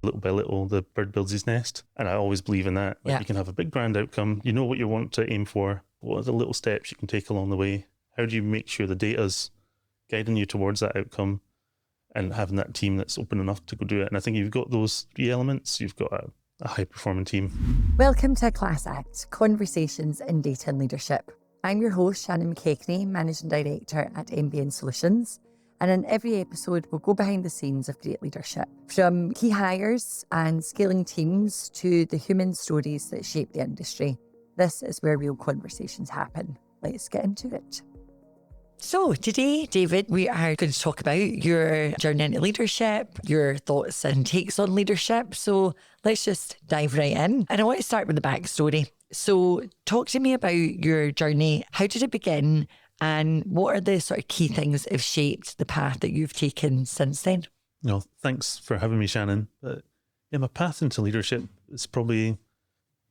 little by little, the bird builds his nest. And I always believe in that. Like, you can have a big grand outcome. You know what you want to aim for. What are the little steps you can take along the way? How do you make sure the data's guiding you towards that outcome, and having that team that's open enough to go do it? And I think you've got those three elements, you've got a high-performing team. Welcome to Class Act, Conversations in Data and Leadership. I'm your host, Shannon, Managing Director at MBN Solutions. And in every episode, we'll go behind the scenes of great leadership, from key hires and scaling teams to the human stories that shape the industry. This is where real conversations happen. Let's get into it. So today, David, we are going to talk about your journey into leadership, your thoughts and takes on leadership. So let's just dive right in. And I want to start with the backstory. So talk to me about your journey. How did it begin? And what are the sort of key things that have shaped the path that you've taken since then? No, thanks for having me, Shannon. But yeah, my path into leadership is probably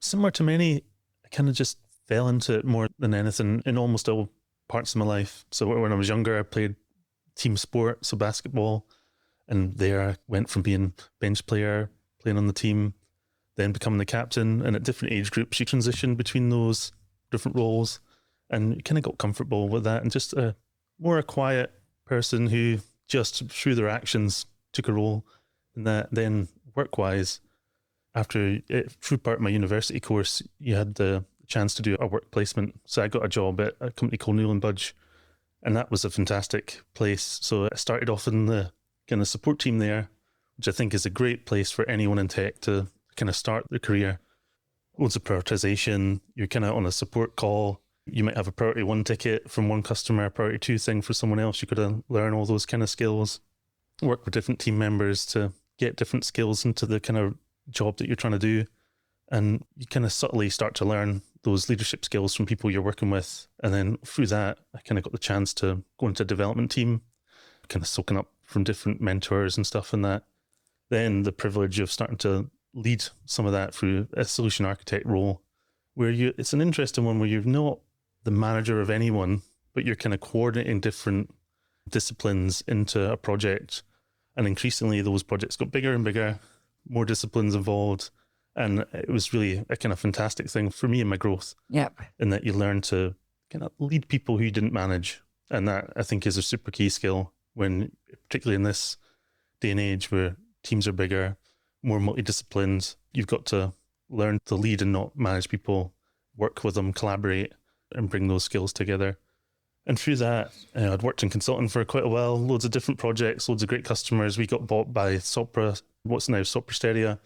similar to many. I kind of just fell into it more than anything in almost all parts of my life. So when I was younger, I played team sport, so basketball. And there I went from being bench player, playing on the team, then becoming the captain. And at different age groups, you transition between those different roles. And you kind of got comfortable with that, and just a quiet person who just through their actions took a role in that. Then work-wise, through part of my university course, you had the chance to do a work placement. So I got a job at a company called Newland Budge, and that was a fantastic place. So I started off in the kind of support team there, which I think is a great place for anyone in tech to kind of start their career. Loads of prioritization. You're kind of on a support call. You might have a priority 1 ticket from one customer, a priority 2 thing for someone else. You've got to learn all those kind of skills, work with different team members to get different skills into the kind of job that you're trying to do. And you kind of subtly start to learn those leadership skills from people you're working with. And then through that, I kind of got the chance to go into a development team, kind of soaking up from different mentors and stuff in that. Then the privilege of starting to lead some of that through a solution architect role, where it's an interesting one where you're not the manager of anyone, but you're kind of coordinating different disciplines into a project. And increasingly those projects got bigger and bigger, more disciplines involved. And it was really a kind of fantastic thing for me in my growth. Yep. In that you learn to kind of lead people who you didn't manage. And that, I think, is a super key skill when, particularly in this day and age where teams are bigger, more multidisciplined, you've got to learn to lead and not manage people, work with them, collaborate, and bring those skills together. And through that, I'd worked in consulting for quite a while, loads of different projects, loads of great customers. We got bought by Sopra, what's now Soprasteria,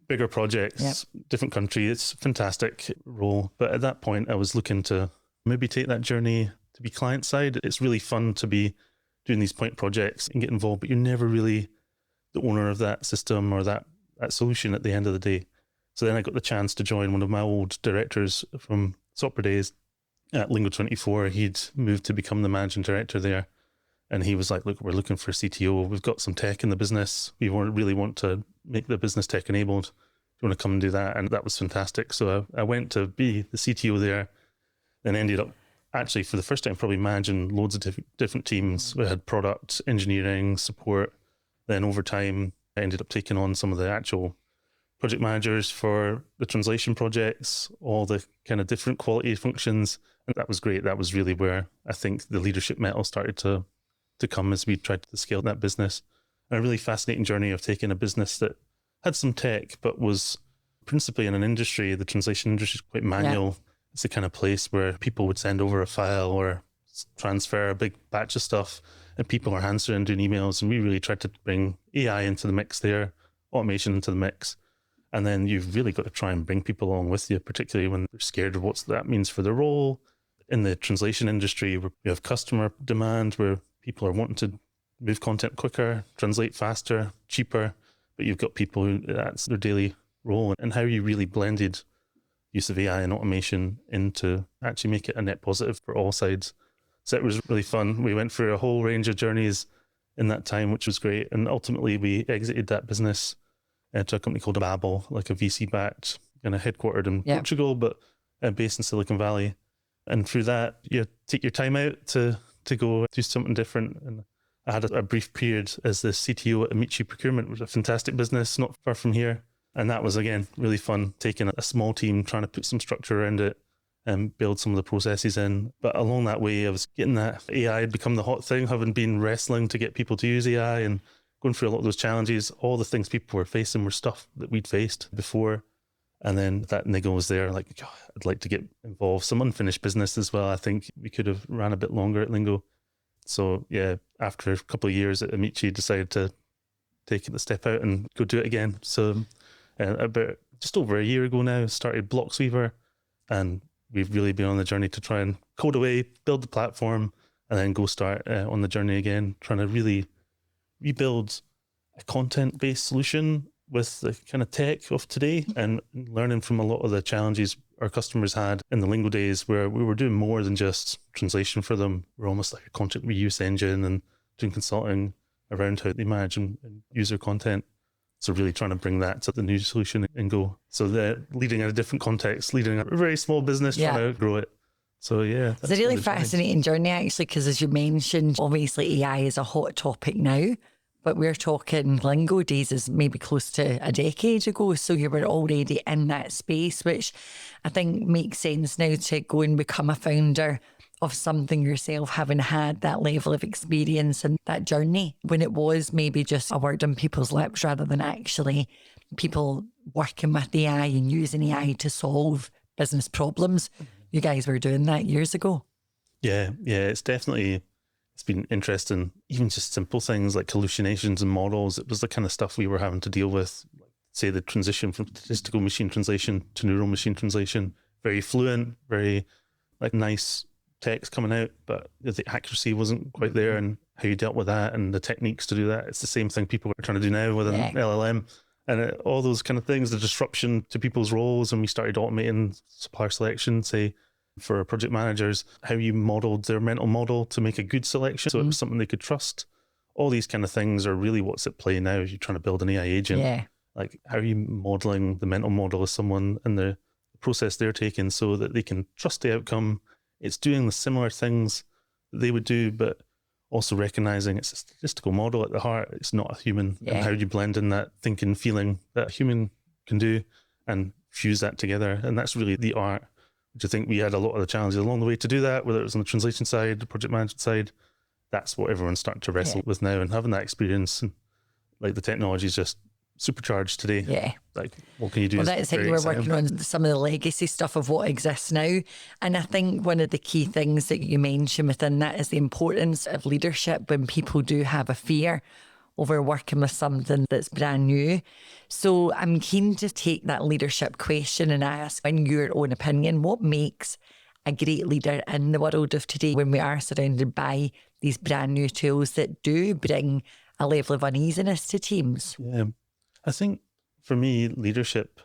bigger projects, different country. It's a fantastic role. But at that point, I was looking to maybe take that journey to be client side. It's really fun to be doing these point projects and get involved, but you're never really the owner of that system or that solution at the end of the day. So then I got the chance to join one of my old directors from Sopra days at Lingo24. He'd moved to become the managing director there. And he was like, look, we're looking for a CTO. We've got some tech in the business. We really want to make the business tech enabled. Do you want to come and do that? And that was fantastic. So I went to be the CTO there, and ended up actually for the first time probably managing loads of different teams. We had product, engineering, support. Then over time, I ended up taking on some of the actual project managers for the translation projects, all the kind of different quality functions. And that was great. That was really where I think the leadership metal started to come as we tried to scale that business. And a really fascinating journey of taking a business that had some tech, but was principally in an industry, the translation industry is quite manual. Yeah. It's the kind of place where people would send over a file or transfer a big batch of stuff, and people are answering, doing emails. And we really tried to bring AI into the mix there, automation into the mix. And then you've really got to try and bring people along with you, particularly when they're scared of what that means for their role. In the translation industry, where you have customer demand, where people are wanting to move content quicker, translate faster, cheaper, but you've got people who that's their daily role. And how you really blended use of AI and automation into actually make it a net positive for all sides. So it was really fun. We went through a whole range of journeys in that time, which was great. And ultimately we exited that business to a company called Babel, like a VC-backed, kind of headquartered in Portugal, but based in Silicon Valley. And through that, you take your time out to go do something different. And I had a brief period as the CTO at Amici Procurement, which was a fantastic business not far from here. And that was, again, really fun, taking a small team, trying to put some structure around it and build some of the processes in. But along that way, I was getting that AI had become the hot thing, having been wrestling to get people to use AI and going through a lot of those challenges. All the things people were facing were stuff that we'd faced before. And then that niggle was there, like, God, I'd like to get involved. Some unfinished business as well. I think we could have ran a bit longer at Lingo. So yeah, after a couple of years at Amici, decided to take the step out and go do it again. So about just over a year ago now, started BloxWeaver, and we've really been on the journey to try and code away, build the platform, and then go start on the journey again, trying to really rebuild a content-based solution with the kind of tech of today, and learning from a lot of the challenges our customers had in the Lingo days, where we were doing more than just translation for them. We're almost like a content reuse engine and doing consulting around how they manage and use their content. So really trying to bring that to the new solution and Go. So they're leading in a different context, leading a very small business, trying to grow it. So yeah. It's a really fascinating journey, actually, because as you mentioned, obviously AI is a hot topic now, but we're talking Lingo days is maybe close to a decade ago. So you were already in that space, which I think makes sense now to go and become a founder of something yourself, having had that level of experience and that journey when it was maybe just a word on people's lips rather than actually people working with AI and using AI to solve business problems. You guys were doing that years ago. Yeah, it's been interesting. Even just simple things like hallucinations and models, it was the kind of stuff we were having to deal with. Say the transition from statistical machine translation to neural machine translation, very fluent, very like nice text coming out, but the accuracy wasn't quite there, and how you dealt with that and the techniques to do that. It's the same thing people are trying to do now with an LLM, and all those kind of things, the disruption to people's roles. And we started automating supplier selection, say for project managers, how you modeled their mental model to make a good selection, so it was something they could trust. All these kind of things are really what's at play now. You're trying to build an AI agent. Like, how are you modeling the mental model of someone and the process they're taking so that they can trust the outcome? It's doing the similar things that they would do, but also recognizing it's a statistical model at the heart. It's not a human. And how do you blend in that thinking, feeling that a human can do and fuse that together? And that's really the art, which I think we had a lot of the challenges along the way to do that, whether it was on the translation side, the project management side. That's what everyone's starting to wrestle with now, and having that experience. And like, the technology is just supercharged today. Like, what can you do? Well, that's it. You were working on some of the legacy stuff of what exists now. And I think one of the key things that you mentioned within that is the importance of leadership when people do have a fear over working with something that's brand new. So I'm keen to take that leadership question and ask, in your own opinion, what makes a great leader in the world of today when we are surrounded by these brand new tools that do bring a level of uneasiness to teams? Yeah, I think for me, leadership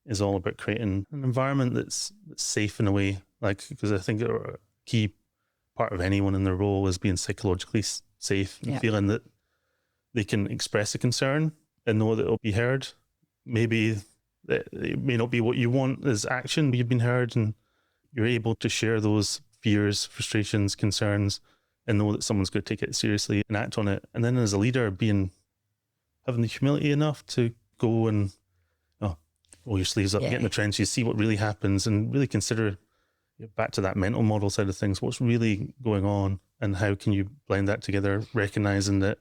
is all about creating an environment that's safe in a way. Like, because I think a key part of anyone in their role is being psychologically safe and feeling that they can express a concern and know that it'll be heard. Maybe it may not be what you want as action, but you've been heard, and you're able to share those fears, frustrations, concerns, and know that someone's going to take it seriously and act on it. And then as a leader, having the humility enough to go and roll your sleeves up, get in the trenches, see what really happens, and really consider, back to that mental model side of things, what's really going on and how can you blend that together, recognizing that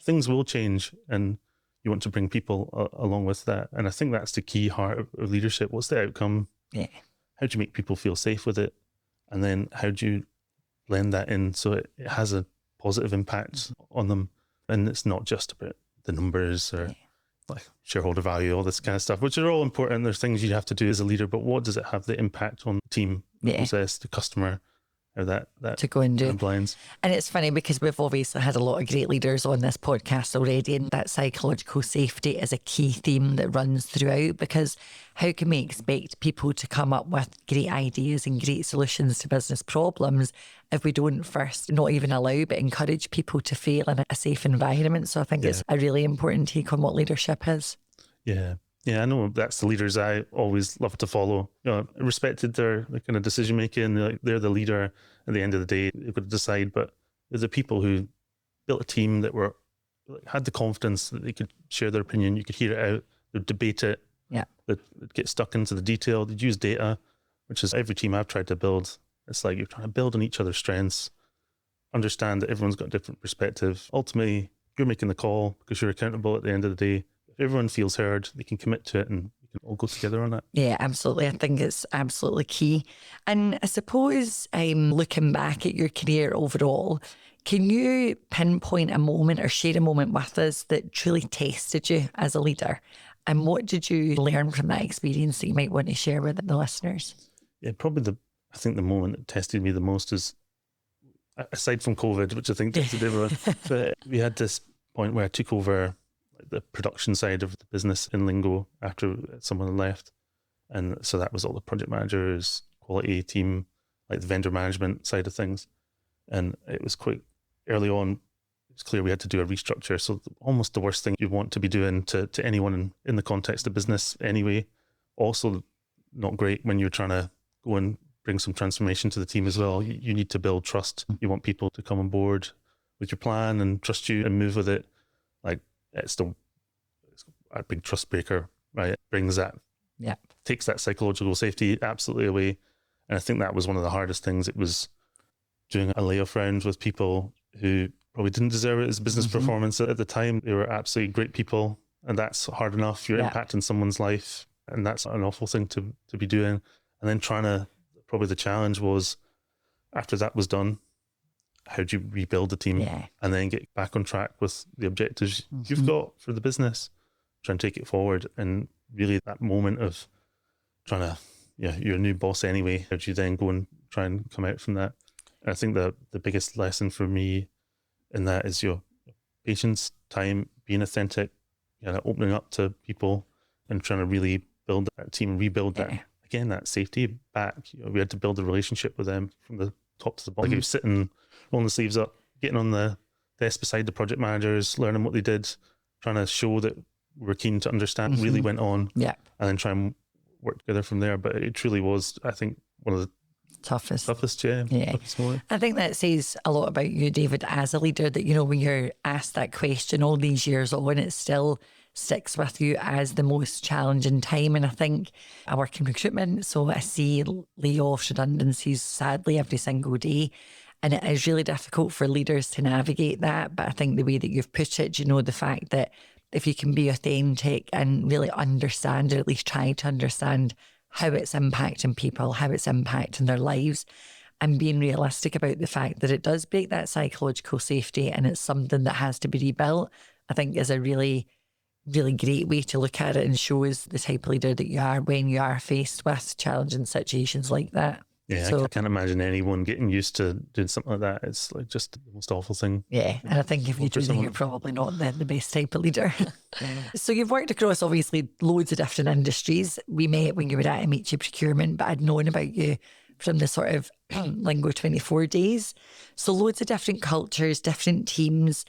things will change and you want to bring people along with that. And I think that's the key heart of leadership. What's the outcome? How do you make people feel safe with it? And then how do you blend that in so it has a positive impact on them? And it's not just about the numbers or like shareholder value, all this kind of stuff, which are all important. There's things you have to do as a leader, but what does it have the impact on the team, the process, the customer, how that to go and do. Blinds. And it's funny because we've obviously had a lot of great leaders on this podcast already, and that psychological safety is a key theme that runs throughout, because how can we expect people to come up with great ideas and great solutions to business problems if we don't first not even allow but encourage people to fail in a safe environment? So I think it's a really important take on what leadership is. Yeah, I know that's the leaders I always love to follow. I respected their kind of decision making. They're the leader at the end of the day. They've got to decide, but they're the people who built a team that had the confidence that they could share their opinion. You could hear it out, they'd debate it, they'd get stuck into the detail, they'd use data, which is every team I've tried to build. It's like you're trying to build on each other's strengths, understand that everyone's got a different perspective. Ultimately, you're making the call because you're accountable at the end of the day. If everyone feels heard, they can commit to it and we can all go together on that. Yeah, absolutely. I think it's absolutely key. And I suppose looking back at your career overall, can you pinpoint a moment or share a moment with us that truly tested you as a leader? And what did you learn from that experience that you might want to share with the listeners? Yeah, probably I think the moment that tested me the most is, aside from COVID, which I think tested everyone, but we had this point where I took over the production side of the business in Lingo after someone left. And so that was all the project managers, quality team, like the vendor management side of things. And it was quite early on, it was clear we had to do a restructure. So almost the worst thing you want to be doing to anyone in the context of business anyway. Also not great when you're trying to go and bring some transformation to the team as well. You need to build trust. You want people to come on board with your plan and trust you and move with it. Like it's a big trust breaker, right? It brings that, takes that psychological safety absolutely away. And I think that was one of the hardest things. It was doing a layoff round with people who probably didn't deserve it as business performance at the time. They were absolutely great people, and that's hard enough. You're impacting someone's life, and that's an awful thing to be doing. And then probably the challenge was, after that was done, how do you rebuild the team and then get back on track with the objectives you've got for the business, try and take it forward. And really that moment of trying to, you're a new boss anyway, how do you then go and try and come out from that? And I think the biggest lesson for me in that is your patience, time, being authentic, opening up to people and trying to really build that team, rebuild that, again, that safety back. We had to build a relationship with them from the top to the bottom. Like, he was sitting, rolling the sleeves up, getting on the desk beside the project managers, learning what they did, trying to show that we're keen to understand what really went on, and then try and work together from there. But it truly was, I think, one of the toughest, toughest moment. I think that says a lot about you, David, as a leader, that, when you're asked that question all these years on, it still sticks with you as the most challenging time. And I think I work in recruitment, so I see layoffs, redundancies, sadly, every single day. And it is really difficult for leaders to navigate that. But I think the way that you've put it, the fact that if you can be authentic and really understand, or at least try to understand how it's impacting people, how it's impacting their lives, and being realistic about the fact that it does break that psychological safety and it's something that has to be rebuilt, I think is a really, really great way to look at it, and shows the type of leader that you are when you are faced with challenging situations like that. Yeah, so I can't imagine anyone getting used to doing something like that. It's like just the most awful thing. Yeah, and I think if you do that, you're probably not the best type of leader. So you've worked across, obviously, loads of different industries. We met when you were at MHA Procurement, but I'd known about you from the sort of Lingo 24 days. So loads of different cultures, different teams.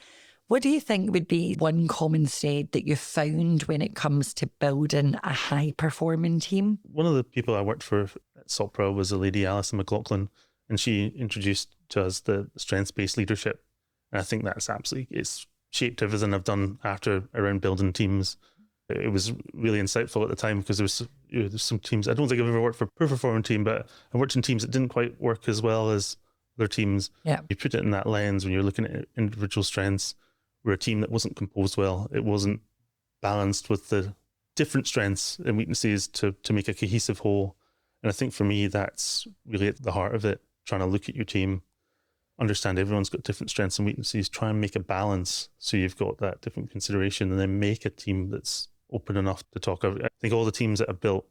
What do you think would be one common thread that you've found when it comes to building a high-performing team? One of the people I worked for at Sopra was a lady, Alison McLaughlin, and she introduced to us the strengths-based leadership. And I think that's it's shaped everything I've done after around building teams. It was really insightful at the time, because there's some teams, I don't think I've ever worked for a poor-performing team, but I worked in teams that didn't quite work as well as their teams. Yeah. You put it in that lens when you're looking at individual strengths. We're a team that wasn't composed well. It wasn't balanced with the different strengths and weaknesses to make a cohesive whole. And I think for me, that's really at the heart of it, trying to look at your team, understand everyone's got different strengths and weaknesses, try and make a balance so you've got that different consideration, and then make a team that's open enough to talk. I think all the teams that I've built,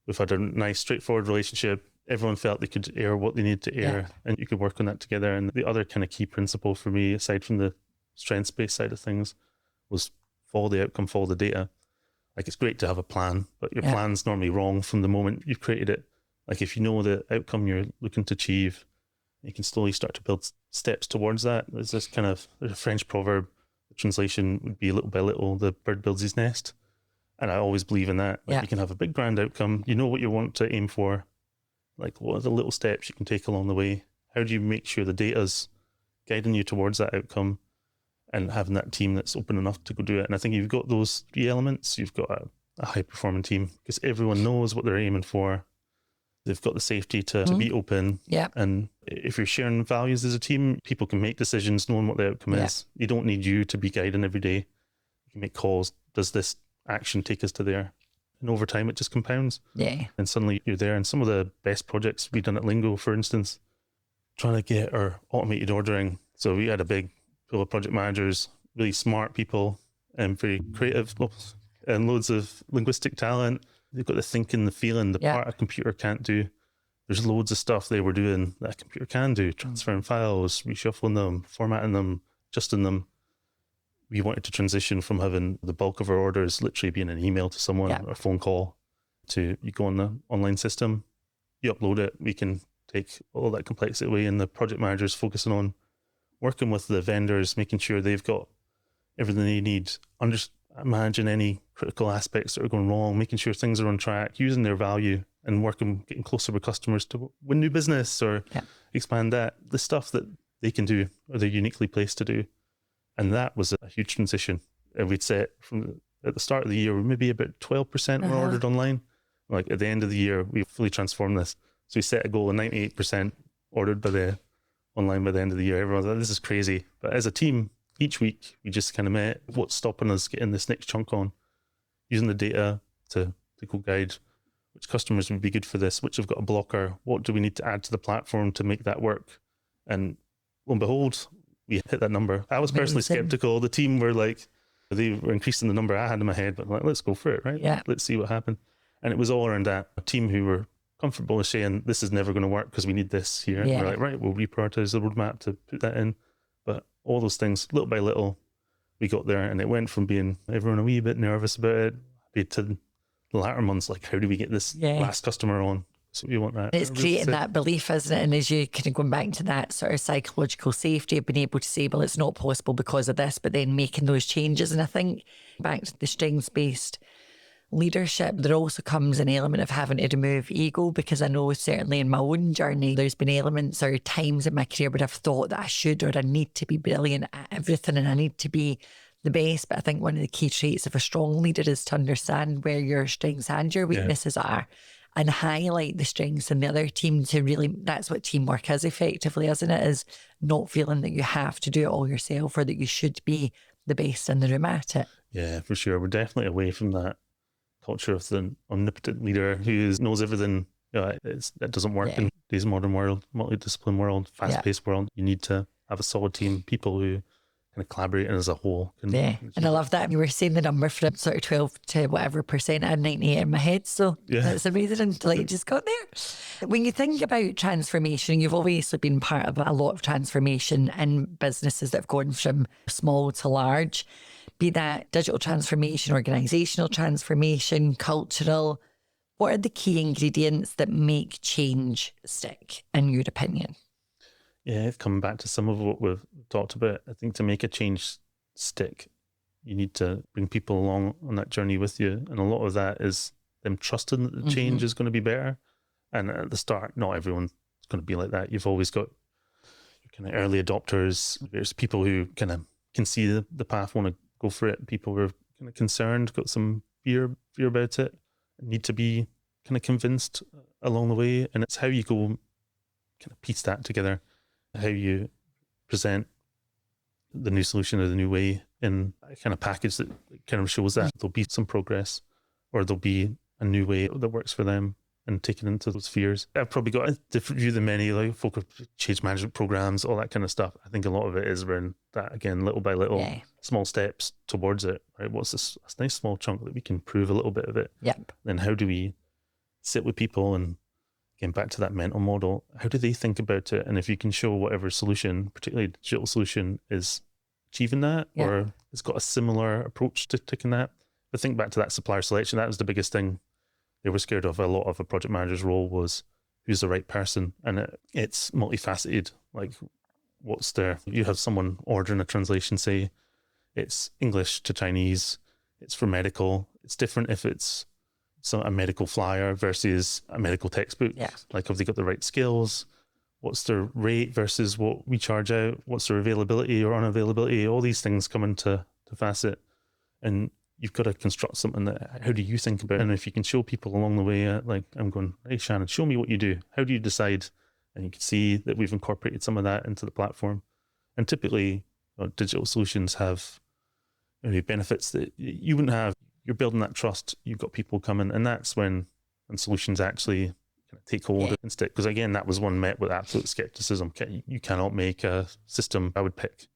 we've had a nice, straightforward relationship. Everyone felt they could air what they needed to air, and you could work on that together. And the other kind of key principle for me, aside from the strengths-based side of things, was follow the outcome, follow the data. Like, it's great to have a plan, but your plan's normally wrong from the moment you've created it. Like, if you know the outcome you're looking to achieve, you can slowly start to build steps towards that. There's a French proverb, the translation would be little by little, the bird builds his nest. And I always believe in that. Like, you can have a big grand outcome, you know what you want to aim for. Like, what are the little steps you can take along the way? How do you make sure the data's guiding you towards that outcome? and having that team that's open enough to go do it. And I think you've got those three elements. You've got a high performing team because everyone knows what they're aiming for. They've got the safety to be open. Yeah. And if you're sharing values as a team, people can make decisions knowing what the outcome is. You don't need you to be guiding every day. You can make calls. Does this action take us to there? And over time, it just compounds. Yeah. And suddenly you're there. And some of the best projects we've done at Lingo, for instance, trying to get our automated ordering. So we had a big pool of project managers, really smart people and very creative and loads of linguistic talent. They've got the thinking, the feeling, the part a computer can't do. There's loads of stuff they were doing that a computer can do, transferring files, reshuffling them, formatting them, adjusting them. We wanted to transition from having the bulk of our orders literally being an email to someone or a phone call to you go on the online system, you upload it, we can take all that complexity away, and the project managers focusing on working with the vendors, making sure they've got everything they need, managing any critical aspects that are going wrong, making sure things are on track, using their value and getting closer with customers to win new business or expand that, the stuff that they can do or they're uniquely placed to do. And that was a huge transition. And we'd set at the start of the year, maybe about 12% were ordered online. Like at the end of the year, we fully transformed this. So we set a goal of 98% ordered online by the end of the year. Everyone's like, this is crazy. But as a team, each week, we just kind of met what's stopping us getting this next chunk on, using the data to go guide which customers would be good for this, which have got a blocker, what do we need to add to the platform to make that work? And lo and behold, we hit that number. I was personally skeptical. The team were like, they were increasing the number I had in my head, but I'm like, let's go for it, right? Yeah. Let's see what happened. And it was all around that. A team who were comfortable with saying, this is never going to work because we need this here. Yeah. And we're like, right, we'll reprioritize the roadmap to put that in. But all those things, little by little, we got there, and it went from being everyone a wee bit nervous about it to the latter months, like, how do we get this last customer on? So we want that. It's creating that belief, isn't it? And as you kind of going back to that sort of psychological safety of being able to say, well, it's not possible because of this, but then making those changes. And I think back to the strengths-based leadership, there also comes an element of having to remove ego, because I know certainly in my own journey, there's been elements or times in my career where I've thought that I should or I need to be brilliant at everything and I need to be the best. But I think one of the key traits of a strong leader is to understand where your strengths and your weaknesses are and highlight the strengths in the other team to really, that's what teamwork is effectively, isn't it? Is not feeling that you have to do it all yourself or that you should be the best in the room at it. Yeah, for sure. We're definitely away from that culture of the omnipotent leader who knows everything. That doesn't work in today's modern world, multidisciplinary world, fast-paced world. You need to have a solid team, people who kind of collaborate as a whole. And I love that. You were saying the number from sort of 12 to whatever percent. I had 98 in my head, so that's amazing until you just got there. When you think about transformation, you've obviously been part of a lot of transformation in businesses that have gone from small to large, be that digital transformation, organisational transformation, cultural. What are the key ingredients that make change stick, in your opinion? Yeah, coming back to some of what we've talked about, I think to make a change stick, you need to bring people along on that journey with you. And a lot of that is them trusting that the change is going to be better. And at the start, not everyone's going to be like that. You've always got your kind of early adopters. There's people who kind of can see the path, want to go for it. People who are kind of concerned, got some fear about it, need to be kind of convinced along the way. And it's how you go kind of piece that together, how you present the new solution or the new way in a kind of package that kind of shows that there'll be some progress or there'll be a new way that works for them, and taking into those fears. I've probably got a different view than many, like folk of change management programs, all that kind of stuff. I think a lot of it is around that, again, little by little, small steps towards it, right? What's this nice small chunk that we can prove a little bit of it? Yep. Then how do we sit with people and, again, back to that mental model, how do they think about it? And if you can show whatever solution, particularly a digital solution, is achieving that or it's got a similar approach to ticking that. But think back to that supplier selection, that was the biggest thing they were scared of. A lot of a project manager's role was who's the right person. And it's multifaceted. Like, you have someone ordering a translation, say it's English to Chinese, it's for medical. It's different if it's a medical flyer versus a medical textbook. Yeah. Like, have they got the right skills? what's their rate versus what we charge out, what's their availability or unavailability, all these things come into Facet. And you've got to construct something that, how do you think about it? And if you can show people along the way, like I'm going, hey, Shannon, show me what you do. How do you decide? And you can see that we've incorporated some of that into the platform. And typically, digital solutions have benefits that you wouldn't have. You're building that trust. You've got people coming, and that's when solutions actually kind of take hold instead. Because again, that was one met with absolute skepticism. You cannot make a system I would pick.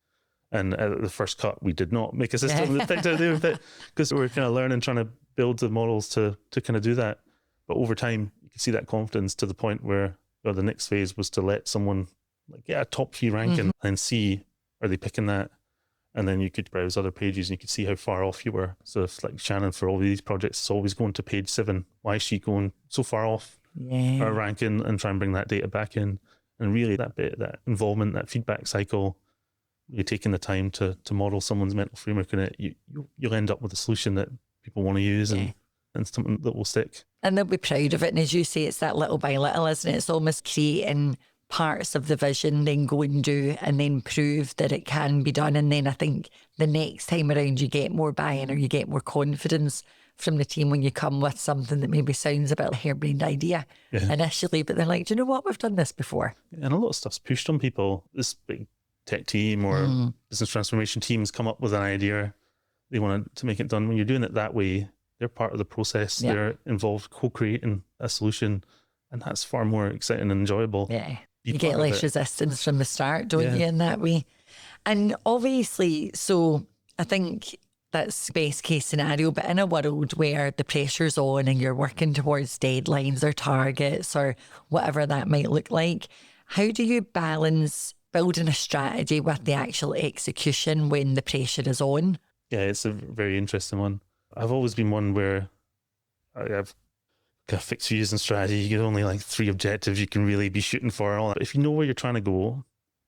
And at the first cut, we did not make a system that picked out they would pick, because we were kind of learning, trying to build the models to kind of do that. But over time, you can see that confidence to the point where the next phase was to let someone get a top 3 ranking and see, are they picking that? And then you could browse other pages and you could see how far off you were. So if like Shannon for all of these projects is always going to page 7, why is she going so far off our ranking, and try and bring that data back in? And really that bit, that involvement, that feedback cycle, you're taking the time to model someone's mental framework in it, you'll end up with a solution that people want to use and something that will stick. And they'll be proud of it. And as you say, it's that little by little, isn't it? It's almost creating parts of the vision, then go and do, and then prove that it can be done. And then I think the next time around you get more buy-in, or you get more confidence from the team when you come with something that maybe sounds a bit like a harebrained idea initially, but they're like, do you know what? We've done this before. And a lot of stuff's pushed on people. This big tech team or business transformation teams come up with an idea. They want to make it done. When you're doing it that way, they're part of the process. They're involved co-creating a solution, and that's far more exciting and enjoyable. Yeah. You get less resistance from the start, don't you, in that way? And obviously, so I think that's best case scenario, but in a world where the pressure's on and you're working towards deadlines or targets or whatever that might look like, how do you balance building a strategy with the actual execution when the pressure is on? Yeah, it's a very interesting one. I've always been one where I've got fixed views and strategy. You get only like 3 objectives you can really be shooting for. All that. If you know where you're trying to go,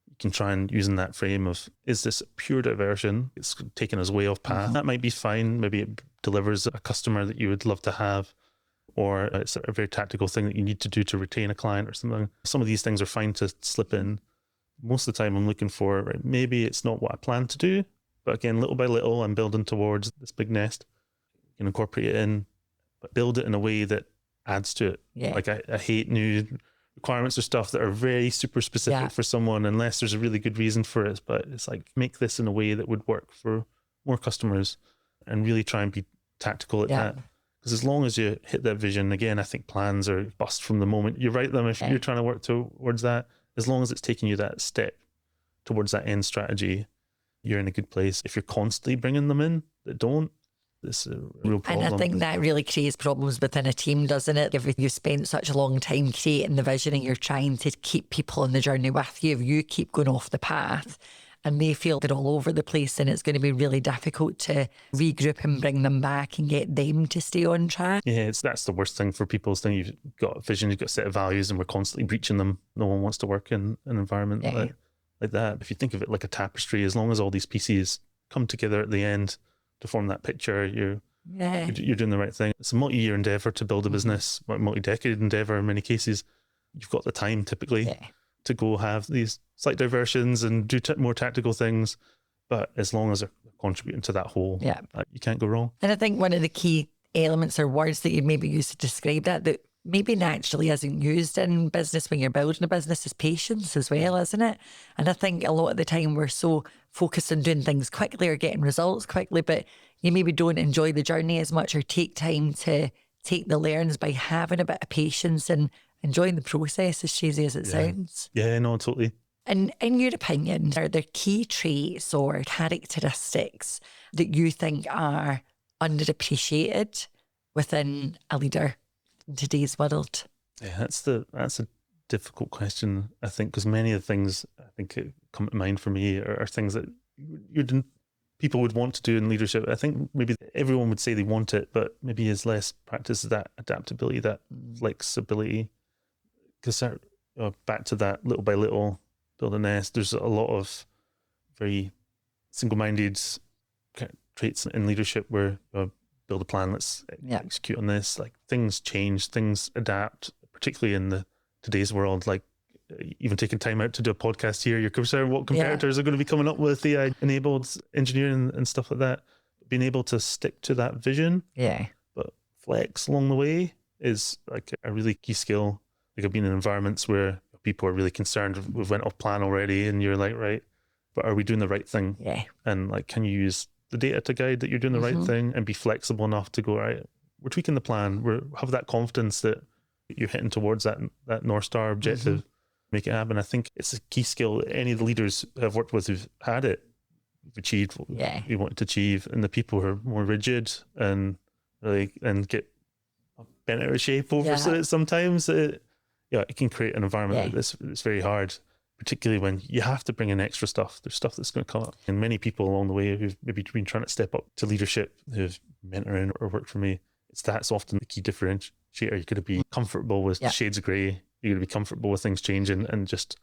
you can try and use in that frame of, is this pure diversion? It's taking us way off path. That might be fine. Maybe it delivers a customer that you would love to have, or it's a very tactical thing that you need to do to retain a client or something. Some of these things are fine to slip in. Most of the time I'm looking for, right, maybe it's not what I planned to do, but again, little by little, I'm building towards this big nest. You can incorporate it in, but build it in a way that adds to it. Like I hate new requirements or stuff that are very super specific for someone unless there's a really good reason for it. But it's like, make this in a way that would work for more customers, and really try and be tactical at that. Because as long as you hit that vision, again, I think plans are bust from the moment you write them. If you're trying to work towards that, as long as it's taking you that step towards that end strategy, you're in a good place. If you're constantly bringing them in that don't, it's a real problem. And I think that really creates problems within a team, doesn't it? If you spent such a long time creating the vision and you're trying to keep people on the journey with you, if you keep going off the path and they feel they're all over the place, then it's going to be really difficult to regroup and bring them back and get them to stay on track. Yeah, that's the worst thing for people's thing. You've got a vision, you've got a set of values, and we're constantly breaching them. No one wants to work in an environment like that. If you think of it like a tapestry, as long as all these pieces come together at the end to form that picture, you're doing the right thing. It's a multi-year endeavor to build a business, a multi-decade endeavor in many cases. You've got the time typically to go have these slight diversions and do more tactical things, but as long as they're contributing to that whole, you can't go wrong. And I think one of the key elements or words that you maybe use to describe that maybe naturally isn't used in business when you're building a business is patience as well, isn't it? And I think a lot of the time we're so focused on doing things quickly or getting results quickly, but you maybe don't enjoy the journey as much or take time to take the learns by having a bit of patience and enjoying the process, as cheesy as it sounds. Yeah, no, totally. And in your opinion, are there key traits or characteristics that you think are underappreciated within a leader in today's world? Yeah, that's a difficult question, I think, because many of the things I think come to mind for me are things that people would want to do in leadership. I think maybe everyone would say they want it, but maybe is less practice that adaptability, that flexibility. Because back to that little by little, build a nest, there's a lot of very single-minded traits in leadership where build a plan, let's execute on this. Like things change, things adapt, particularly in today's world. Like even taking time out to do a podcast here. You're concerned what competitors are going to be coming up with AI enabled engineering and stuff like that. Being able to stick to that vision, but flex along the way is like a really key skill. Like I've been in environments where people are really concerned we've went off plan already, and you're like, right, but are we doing the right thing? And like, can you use the data to guide that you're doing the right thing and be flexible enough to go, right, we're tweaking the plan. Have that confidence that you're hitting towards that North Star objective, make it happen. I think it's a key skill. Any of the leaders I've worked with who've had it, we've achieved what we wanted to achieve. And the people who are more rigid and get bent out of shape over it sometimes, it can create an environment that's very hard, particularly when you have to bring in extra stuff. There's stuff that's going to come up. And many people along the way who've maybe been trying to step up to leadership, who've mentoring or worked for me, that's often the key differentiator. You're going to be comfortable with shades of grey. You're going to be comfortable with things changing and just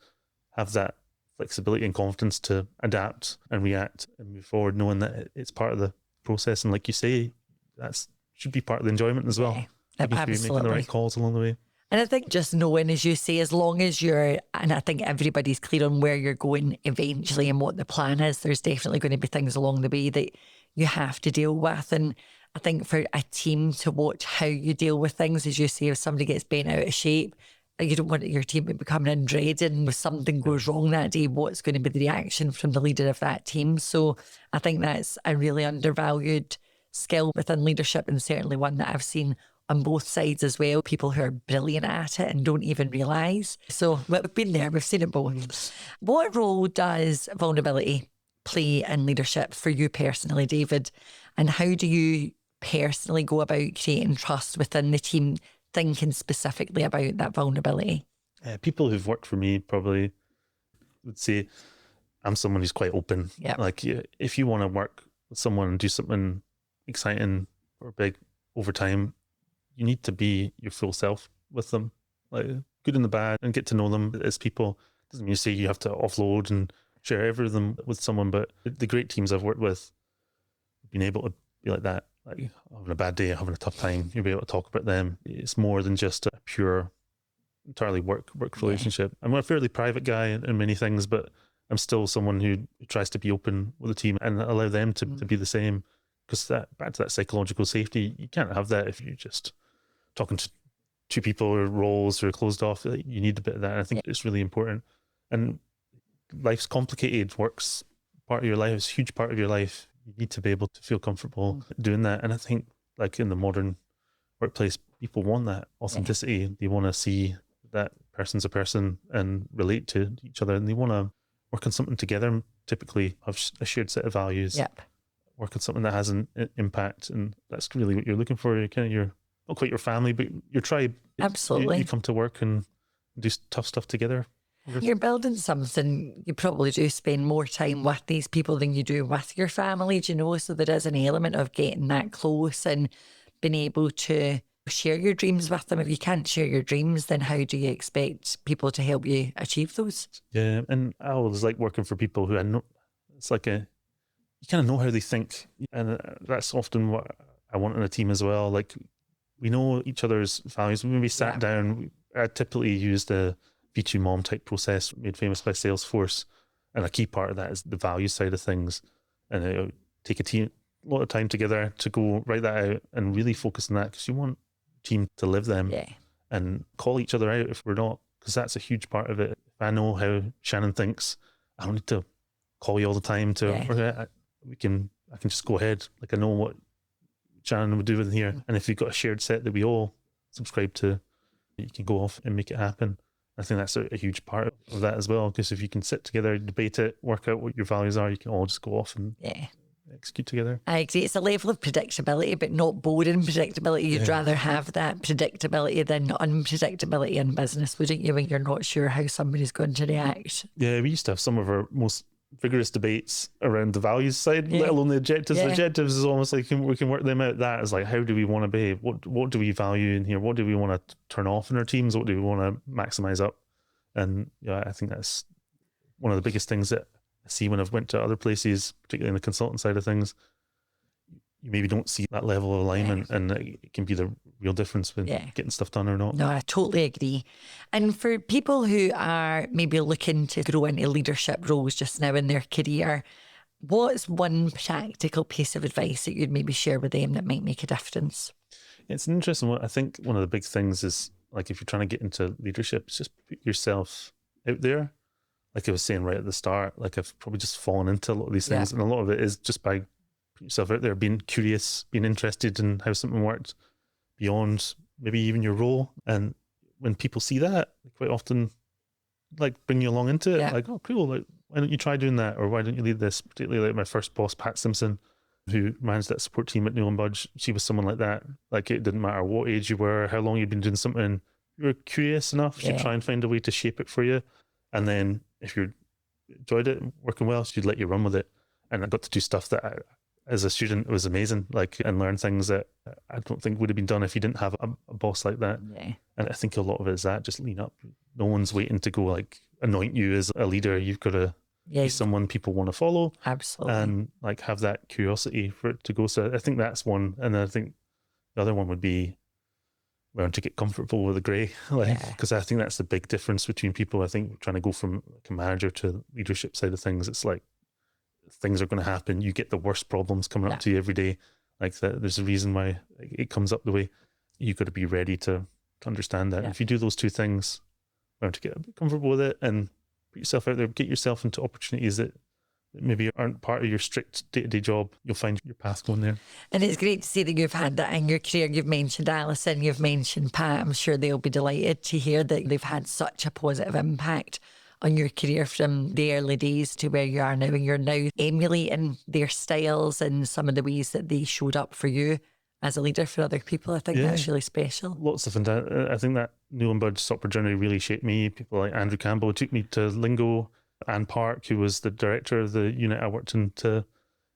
have that flexibility and confidence to adapt and react and move forward, knowing that it's part of the process. And like you say, that should be part of the enjoyment as well. Absolutely. Making the right calls along the way. And I think just knowing, as you say, as long as and I think everybody's clear on where you're going eventually and what the plan is, there's definitely going to be things along the way that you have to deal with. And I think for a team to watch how you deal with things, as you say, if somebody gets bent out of shape, you don't want your team to become in dread, and if something goes wrong that day, what's going to be the reaction from the leader of that team? So I think that's a really undervalued skill within leadership, and certainly one that I've seen on both sides as well. People who are brilliant at it and don't even realise. So we've been there, we've seen it both. What role does vulnerability play in leadership for you personally, David? And how do you personally go about creating trust within the team, thinking specifically about that vulnerability? People who've worked for me probably would say I'm someone who's quite open. Like if you want to work with someone and do something exciting or big over time, you need to be your full self with them, like good and the bad, and get to know them as people. Doesn't mean you say you have to offload and share everything with someone, but the great teams I've worked with have been able to be like that. Like having a bad day, having a tough time, you'll be able to talk about them. It's more than just a pure, entirely work relationship. I'm a fairly private guy in many things, but I'm still someone who tries to be open with the team and allow them to be the same. Because back to that psychological safety, you can't have that if you're just talking to two people or roles or closed off. You need a bit of that. I think it's really important. And life's complicated. Work's part of your life. It's a huge part of your life. You need to be able to feel comfortable doing that. And I think like in the modern workplace, people want that authenticity. They want to see that person's a person and relate to each other, and they want to work on something together, typically have a shared set of values. Work on something that has an impact, and that's really what you're looking for. You're kind of not quite your family, but your tribe. Absolutely. You come to work and do tough stuff together. You're building something, you probably do spend more time with these people than you do with your family, do you know? So there is an element of getting that close and being able to share your dreams with them. If you can't share your dreams, then how do you expect people to help you achieve those? Yeah, and I always like working for people who I know, it's like you kind of know how they think. And that's often what I want in a team as well. Like we know each other's values. When we sat down, I typically use the V2 Mom type process made famous by Salesforce. And a key part of that is the value side of things. And it'll take a lot of time together to go write that out and really focus on that, because you want the team to live them and call each other out if we're not, because that's a huge part of it. If I know how Shannon thinks, I don't need to call you all the time to, I can just go ahead. Like I know what Shannon would do with here. And if you've got a shared set that we all subscribe to, you can go off and make it happen. I think that's a huge part of that as well, because if you can sit together, debate it, work out what your values are, you can all just go off and execute together. I agree. It's a level of predictability, but not boring predictability. You'd rather have that predictability than unpredictability in business, wouldn't you, when you're not sure how somebody's going to react? Yeah, we used to have some of our most vigorous debates around the values side, let alone the objectives. The objectives is almost like we can work them out. That is like, how do we want to behave? What do we value in here? What do we want to turn off in our teams? What do we want to maximize up? And I think that's one of the biggest things that I see when I've went to other places, particularly in the consultant side of things. You maybe don't see that level of alignment, and it can be the real difference with getting stuff done or not. No, I totally agree. And for people who are maybe looking to grow into leadership roles just now in their career, what's one practical piece of advice that you'd maybe share with them that might make a difference? It's an interesting one. I think one of the big things is, like, if you're trying to get into leadership, it's just put yourself out there. Like I was saying right at the start, like I've probably just fallen into a lot of these things, and a lot of it is just by putting yourself out there, being curious, being interested in how something worked beyond maybe even your role. And when people see that, quite often like bring you along into it, like, oh cool, like why don't you try doing that, or why don't you lead this? Particularly like my first boss, Pat Simpson, who managed that support team at Newell & Budge, she was someone like that. Like it didn't matter what age you were, how long you'd been doing something, you were curious enough, she'd try and find a way to shape it for you. And then if you enjoyed it working well, she'd let you run with it. And I got to do stuff that as a student, it was amazing, like, and learn things that I don't think would have been done if you didn't have a boss like that. And I think a lot of it is that, just lean up. No one's waiting to go like anoint you as a leader. You've got to be someone people want to follow. Absolutely. And like have that curiosity for it to go. So I think that's one. And I think the other one would be learn to get comfortable with the grey, like, because I think that's the big difference between people. I think trying to go from like a manager to leadership side of things, it's like things are going to happen. You get the worst problems coming up to you every day. Like that, there's a reason why it comes up the way. You've got to be ready to understand that. If you do those two things, learn to get a bit comfortable with it and put yourself out there, get yourself into opportunities that maybe aren't part of your strict day-to-day job, you'll find your path going there. And it's great to see that you've had that in your career. You've mentioned Alison, you've mentioned Pat. I'm sure they'll be delighted to hear that they've had such a positive impact on your career from the early days to where you are now, and you're now emulating their styles and some of the ways that they showed up for you as a leader for other people. I think that's really special. Lots of fantastic. I think that Newell & Budge software journey really shaped me. People like Andrew Campbell took me to Lingo. Anne Park, who was the director of the unit I worked in there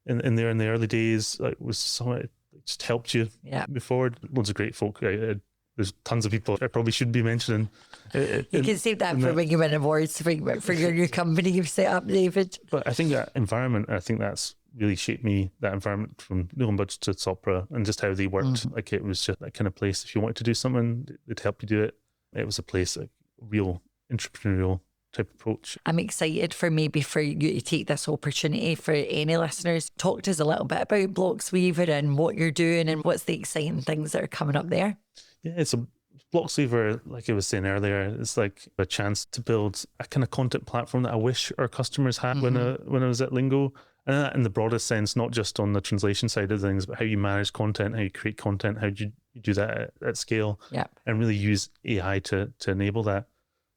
in the early days, like was someone that just helped you move forward. Loads of great folk. There's tons of people I probably should be mentioning. You can save that for when you win awards for your new company you've set up, David. But I think that environment, I think that's really shaped me, that environment from Newell & Budge to Sopra, and just how they worked. Like it was just that kind of place. If you wanted to do something, they'd help you do it. It was a place, like real entrepreneurial type approach. I'm excited for you to take this opportunity. For any listeners, talk to us a little bit about BloxWeaver and what you're doing and what's the exciting things that are coming up there. Yeah, it's a BloxWeaver, like I was saying earlier, it's like a chance to build a kind of content platform that I wish our customers had when I was at Lingo. And that in the broadest sense, not just on the translation side of things, but how you manage content, how you create content, how you do that at scale, and really use AI to enable that.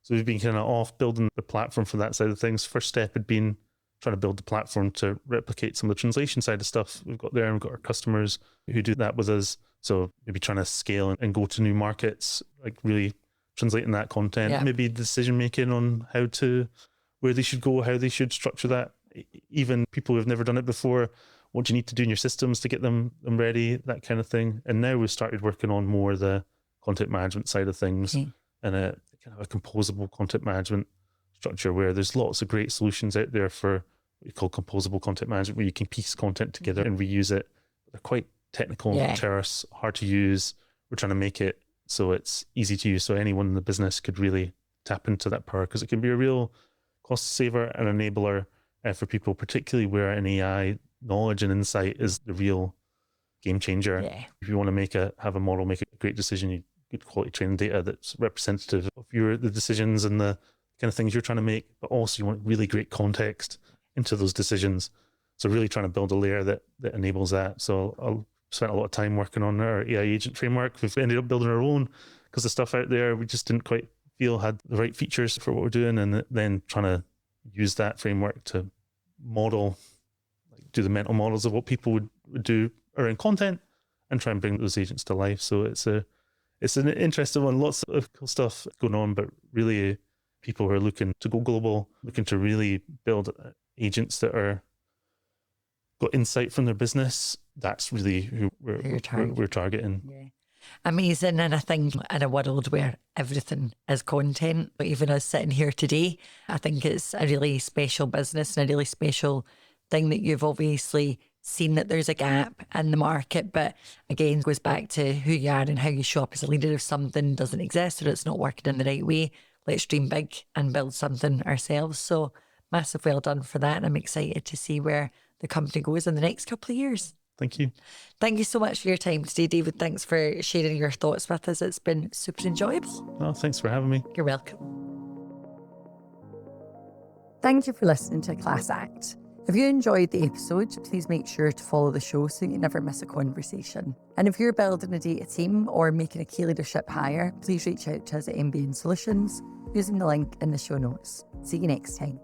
So we've been kind of off building the platform for that side of things. First step had been trying to build the platform to replicate some of the translation side of stuff we've got there, and we've got our customers who do that with us. So maybe trying to scale and go to new markets, like really translating that content, maybe decision making on where they should go, how they should structure that. Even people who've never done it before, what do you need to do in your systems to get them ready, that kind of thing. And now we've started working on more the content management side of things, and a kind of a composable content management structure where there's lots of great solutions out there for what we call composable content management, where you can piece content together and reuse it. They're quite technical, terse, hard to use. We're trying to make it so it's easy to use, so anyone in the business could really tap into that power, because it can be a real cost saver and enabler for people, particularly where an AI knowledge and insight is the real game changer. If you want to have a model make a great decision, you good quality training data that's representative of the decisions and the kind of things you're trying to make, but also you want really great context into those decisions. So really trying to build a layer that enables that. So I spent a lot of time working on our AI agent framework. We've ended up building our own because the stuff out there we just didn't quite feel had the right features for what we're doing, and then trying to use that framework to model, like do the mental models of what people would do around content and try and bring those agents to life. So it's an interesting one, lots of cool stuff going on, but really people who are looking to go global, looking to really build agents that are got insight from their business. That's really who we're targeting. Amazing. And I think in a world where everything is content, even us sitting here today, I think it's a really special business and a really special thing that you've obviously seen that there's a gap in the market, but again, goes back to who you are and how you show up as a leader. If something doesn't exist or it's not working in the right way, let's dream big and build something ourselves. So massive well done for that. And I'm excited to see where the company goes in the next couple of years. Thank you. Thank you so much for your time today, David. Thanks for sharing your thoughts with us. It's been super enjoyable. Well, thanks for having me. You're welcome. Thank you for listening to Class Act. If you enjoyed the episode, please make sure to follow the show so you never miss a conversation. And if you're building a data team or making a key leadership hire, please reach out to us at MBN Solutions using the link in the show notes. See you next time.